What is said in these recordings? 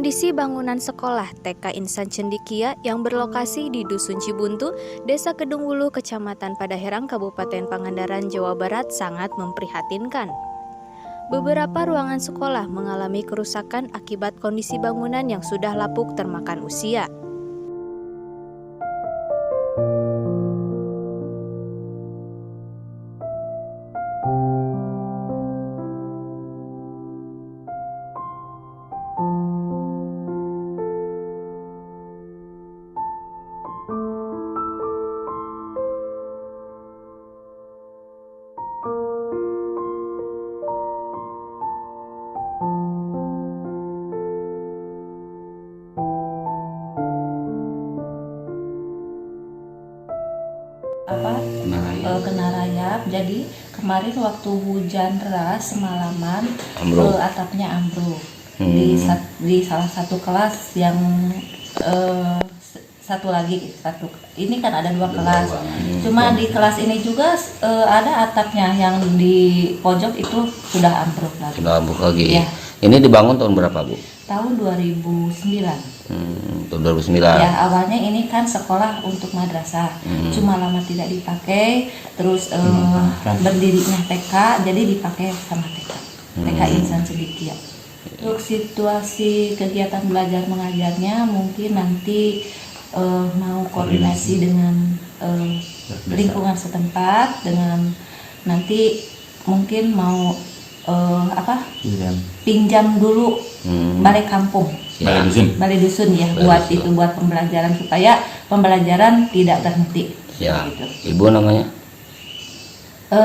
Kondisi bangunan sekolah TK Insan Cendekia yang berlokasi di Dusun Cibuntu, Desa Kedung Wuluh, Kecamatan Padaherang, Kabupaten Pangandaran, Jawa Barat sangat memprihatinkan. Beberapa ruangan sekolah mengalami kerusakan akibat kondisi bangunan yang sudah lapuk termakan usia. Kena rayap. Jadi kemarin waktu hujan deras semalaman atapnya ambruk di salah satu kelas yang satu ini kan ada dua kelas. Cuma di kelas ini juga ada atapnya yang di pojok itu sudah ambruk lagi. Sudah ambruk lagi. Ya. Ini dibangun tahun berapa, Bu? Tahun 2009. Tahun 2009. Ya, awalnya ini kan sekolah untuk madrasah. Cuma lama tidak dipakai, terus berdirinya TK, jadi dipakai sama TK. TK Insan Cendekia. Untuk situasi kegiatan belajar mengajarnya mungkin nanti mau koordinasi dengan lingkungan setempat, dengan nanti mungkin mau pinjam dulu balai kampung, balai dusun ya, buat pembelajaran supaya pembelajaran tidak berhenti. Ya. Gitu. Ibu namanya?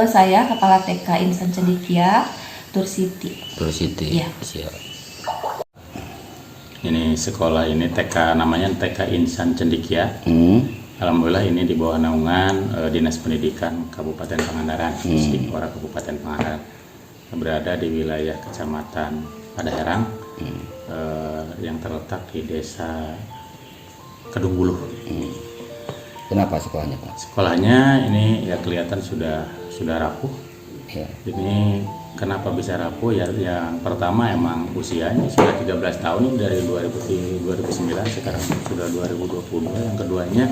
Saya Kepala TK Insan Cendekia, Tursiti. Tursiti. Ya. Siap. Ini sekolah ini TK, namanya TK Insan Cendekia. Alhamdulillah ini di bawah naungan Dinas Pendidikan Kabupaten Pangandaran, Pusdikora Kabupaten Pangandaran, berada di wilayah Kecamatan Padaherang, yang terletak di Desa Kedung Wuluh. Kenapa sekolahnya, Pak? Sekolahnya ini ya kelihatan sudah rapuh. Ya. Ini kenapa bisa rapuh? Ya, yang pertama emang usianya sudah 13 tahun dari 2009, sekarang sudah 2022. Yang keduanya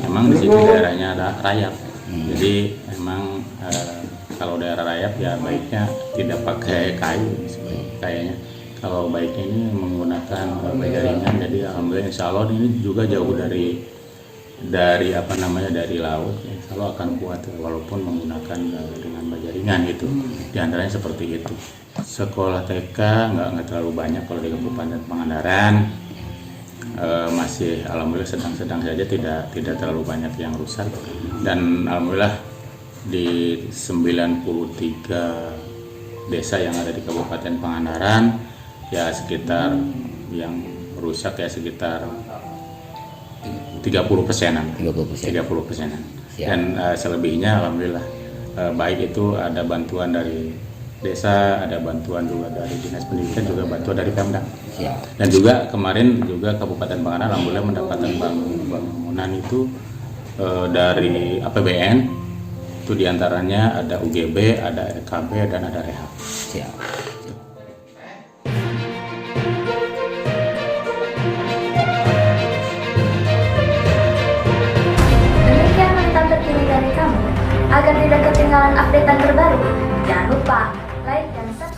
emang di sini daerahnya ada rayap. Jadi emang kalau daerah rayap ya baiknya tidak pakai kayu kayaknya. Kalau baiknya ini menggunakan baja ringan. Jadi alhamdulillah insya Allah ini juga jauh dari laut. Insya Allah akan kuat walaupun menggunakan dengan baja ringan gitu. Di antaranya seperti itu. Sekolah TK nggak terlalu banyak kalau di Kabupaten Pangandaran. Masih alhamdulillah sedang-sedang saja, tidak terlalu banyak yang rusak, dan alhamdulillah di 93 desa yang ada di Kabupaten Pangandaran ya sekitar yang rusak ya sekitar 30%-an. 30%-an. Dan selebihnya alhamdulillah baik itu ada bantuan dari desa, ada bantuan juga dari Dinas Pendidikan, juga bantuan dari Pemda. Dan juga kemarin juga Kabupaten Pangandaran alhamdulillah mendapatkan bangunan itu dari APBN. Itu diantaranya ada UGB, ada RKB, dan ada rehab. Demikian berita terkini dari kami. Agar tidak ketinggalan updatean terbaru, jangan lupa like dan subscribe.